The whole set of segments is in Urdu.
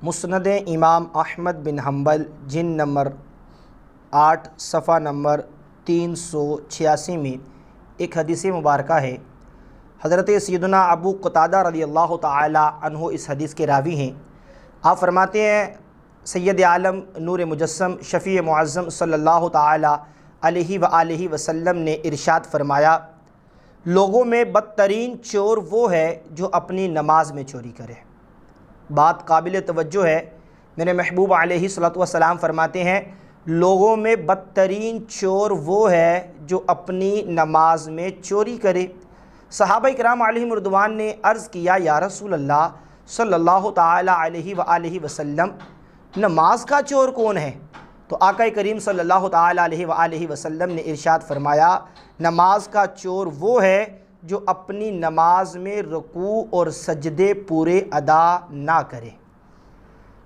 مسند امام احمد بن حنبل جن نمبر 8 صفحہ نمبر 386 میں ایک حدیث مبارکہ ہے۔ حضرت سیدنا ابو قتادہ رضی اللہ تعالی عنہ اس حدیث کے راوی ہیں۔ آپ فرماتے ہیں سید عالم نور مجسم شفیع معظم صلی اللہ تعالی علیہ وآلہ وسلم نے ارشاد فرمایا، لوگوں میں بدترین چور وہ ہے جو اپنی نماز میں چوری کرے۔ بات قابل توجہ ہے۔ میرے محبوب علیہ الصلوۃ والسلام فرماتے ہیں لوگوں میں بدترین چور وہ ہے جو اپنی نماز میں چوری کرے۔ صحابہ کرام علیہم رضوان نے عرض کیا، یا رسول اللہ صلی اللہ تعالی علیہ وآلہ وسلم، نماز کا چور کون ہے؟ تو آقا کریم صلی اللہ تعالی علیہ وآلہ وسلم نے ارشاد فرمایا، نماز کا چور وہ ہے جو اپنی نماز میں رکوع اور سجدے پورے ادا نہ کرے۔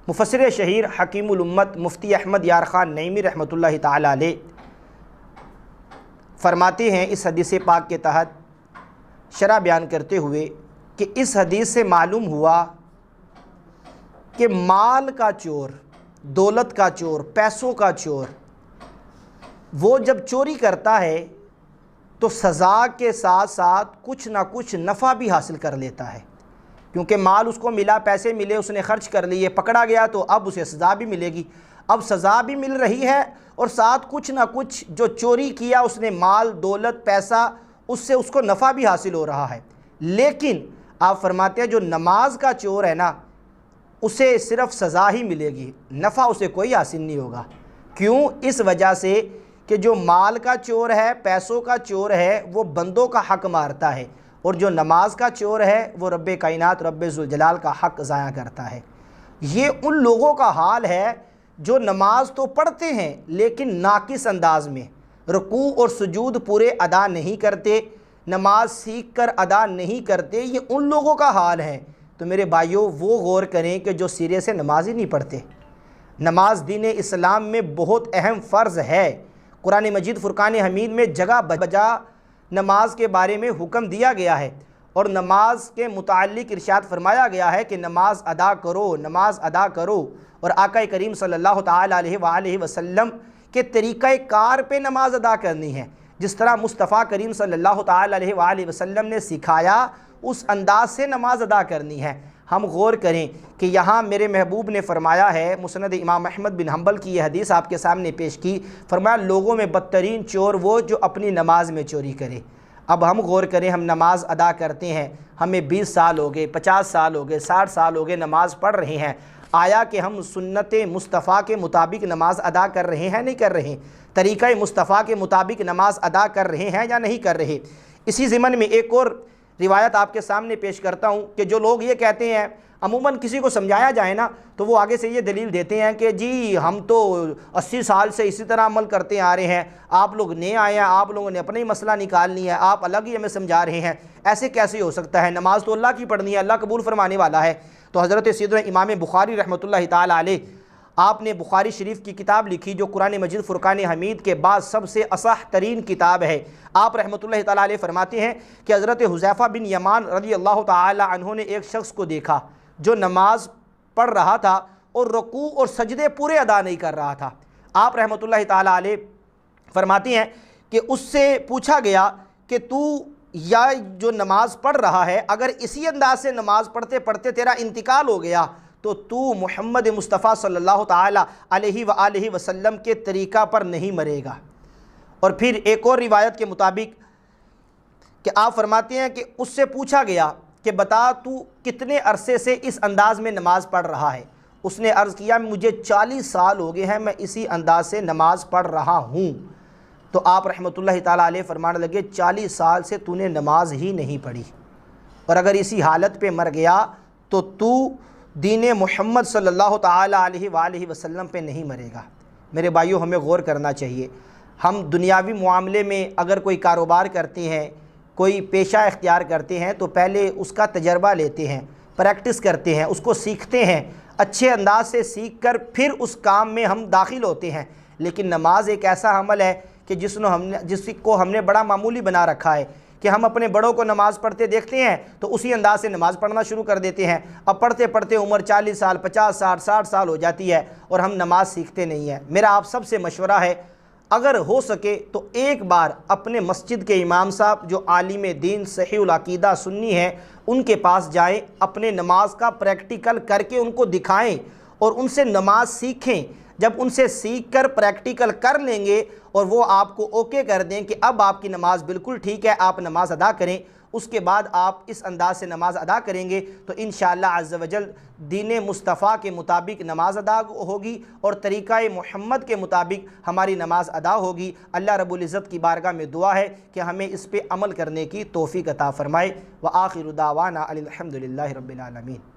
مفسر شہیر حکیم الامت مفتی احمد یار خان نعیمی رحمۃ اللہ تعالی علیہ فرماتے ہیں اس حدیث پاک کے تحت شرح بیان کرتے ہوئے کہ اس حدیث سے معلوم ہوا کہ مال کا چور، دولت کا چور، پیسوں کا چور وہ جب چوری کرتا ہے تو سزا کے ساتھ ساتھ کچھ نہ کچھ نفع بھی حاصل کر لیتا ہے، کیونکہ مال اس کو ملا، پیسے ملے، اس نے خرچ کر لیے، پکڑا گیا تو اب اسے سزا بھی ملے گی۔ اب سزا بھی مل رہی ہے اور ساتھ کچھ نہ کچھ جو چوری کیا اس نے مال، دولت، پیسہ، اس سے اس کو نفع بھی حاصل ہو رہا ہے۔ لیکن آپ فرماتے ہیں جو نماز کا چور ہے نا، اسے صرف سزا ہی ملے گی، نفع اسے کوئی حاصل نہیں ہوگا۔ کیوں؟ اس وجہ سے کہ جو مال کا چور ہے، پیسوں کا چور ہے، وہ بندوں کا حق مارتا ہے، اور جو نماز کا چور ہے وہ رب کائنات رب ذوالجلال کا حق ضائع کرتا ہے۔ یہ ان لوگوں کا حال ہے جو نماز تو پڑھتے ہیں لیکن ناقص انداز میں، رکوع اور سجود پورے ادا نہیں کرتے، نماز سیکھ کر ادا نہیں کرتے، یہ ان لوگوں کا حال ہے۔ تو میرے بھائیوں، وہ غور کریں کہ جو سرے سے نماز ہی نہیں پڑھتے۔ نماز دین اسلام میں بہت اہم فرض ہے۔ قرآن مجید فرقان حمید میں جگہ بجا نماز کے بارے میں حکم دیا گیا ہے، اور نماز کے متعلق ارشاد فرمایا گیا ہے کہ نماز ادا کرو، نماز ادا کرو، اور آقا کریم صلی اللہ تعالی علیہ وآلہ وسلم کے طریقہ کار پہ نماز ادا کرنی ہے۔ جس طرح مصطفیٰ کریم صلی اللہ تعالی علیہ وآلہ وسلم نے سکھایا اس انداز سے نماز ادا کرنی ہے۔ ہم غور کریں کہ یہاں میرے محبوب نے فرمایا ہے، مسند امام احمد بن حنبل کی یہ حدیث آپ کے سامنے پیش کی، فرمایا لوگوں میں بدترین چور وہ جو اپنی نماز میں چوری کرے۔ اب ہم غور کریں، ہم نماز ادا کرتے ہیں، ہمیں 20 سال ہو گئے، 50 سال ہو گئے، 60 سال ہو گئے نماز پڑھ رہے ہیں، آیا کہ ہم سنت مصطفیٰ کے مطابق نماز ادا کر رہے ہیں؟ نہیں کر رہے۔ طریقہ مصطفیٰ کے مطابق نماز ادا کر رہے ہیں یا نہیں کر رہے؟ اسی ضمن میں ایک اور روایت آپ کے سامنے پیش کرتا ہوں کہ جو لوگ یہ کہتے ہیں، عموماً کسی کو سمجھایا جائے نا تو وہ آگے سے یہ دلیل دیتے ہیں کہ جی ہم تو 80 سال سے اسی طرح عمل کرتے آ رہے ہیں، آپ لوگ نئے آئے ہیں، آپ لوگوں نے اپنا ہی مسئلہ نکالنی ہے، آپ الگ ہی ہمیں سمجھا رہے ہیں۔ ایسے کیسے ہو سکتا ہے؟ نماز تو اللہ کی پڑھنی ہے، اللہ قبول فرمانے والا ہے۔ تو حضرت سیدنا امام بخاری رحمۃ اللہ تعالی علیہ، آپ نے بخاری شریف کی کتاب لکھی جو قرآن مجید فرقان حمید کے بعد سب سے اصح ترین کتاب ہے۔ آپ رحمۃ اللہ تعالی علیہ فرماتے ہیں کہ حضرت حذیفہ بن یمان رضی اللہ تعالی عنہ نے ایک شخص کو دیکھا جو نماز پڑھ رہا تھا اور رکوع اور سجدے پورے ادا نہیں کر رہا تھا۔ آپ رحمۃ اللہ تعالی علیہ فرماتے ہیں کہ اس سے پوچھا گیا کہ تو یا جو نماز پڑھ رہا ہے، اگر اسی انداز سے نماز پڑھتے پڑھتے تیرا انتقال ہو گیا تو محمد مصطفیٰ صلی اللہ تعالی علیہ وآلہ وسلم کے طریقہ پر نہیں مرے گا۔ اور پھر ایک اور روایت کے مطابق کہ آپ فرماتے ہیں کہ اس سے پوچھا گیا کہ بتا تو کتنے عرصے سے اس انداز میں نماز پڑھ رہا ہے؟ اس نے عرض کیا مجھے 40 سال ہو گئے ہیں میں اسی انداز سے نماز پڑھ رہا ہوں۔ تو آپ رحمۃ اللہ تعالیٰ علیہ فرمانے لگے 40 سال سے تو نے نماز ہی نہیں پڑھی، اور اگر اسی حالت پہ مر گیا تو دین محمد صلی اللہ تعالیٰ علیہ وآلہ وسلم پہ نہیں مرے گا۔ میرے بھائیوں، ہمیں غور کرنا چاہیے۔ ہم دنیاوی معاملے میں اگر کوئی کاروبار کرتے ہیں، کوئی پیشہ اختیار کرتے ہیں تو پہلے اس کا تجربہ لیتے ہیں، پریکٹس کرتے ہیں، اس کو سیکھتے ہیں، اچھے انداز سے سیکھ کر پھر اس کام میں ہم داخل ہوتے ہیں۔ لیکن نماز ایک ایسا عمل ہے کہ جس کو ہم نے بڑا معمولی بنا رکھا ہے کہ ہم اپنے بڑوں کو نماز پڑھتے دیکھتے ہیں تو اسی انداز سے نماز پڑھنا شروع کر دیتے ہیں، اب پڑھتے پڑھتے عمر 40 سال 50 سال 60 سال ہو جاتی ہے اور ہم نماز سیکھتے نہیں ہیں۔ میرا آپ سب سے مشورہ ہے، اگر ہو سکے تو ایک بار اپنے مسجد کے امام صاحب جو عالم دین صحیح العقیدہ سنی ہیں ان کے پاس جائیں، اپنے نماز کا پریکٹیکل کر کے ان کو دکھائیں اور ان سے نماز سیکھیں۔ جب ان سے سیکھ کر پریکٹیکل کر لیں گے اور وہ آپ کو اوکے کر دیں کہ اب آپ کی نماز بالکل ٹھیک ہے، آپ نماز ادا کریں، اس کے بعد آپ اس انداز سے نماز ادا کریں گے تو انشاءاللہ عز و جل دین مصطفیٰ کے مطابق نماز ادا ہوگی اور طریقہ محمد کے مطابق ہماری نماز ادا ہوگی۔ اللہ رب العزت کی بارگاہ میں دعا ہے کہ ہمیں اس پہ عمل کرنے کی توفیق عطا فرمائے۔ وآخر دعوانا الحمدللہ رب العالمین۔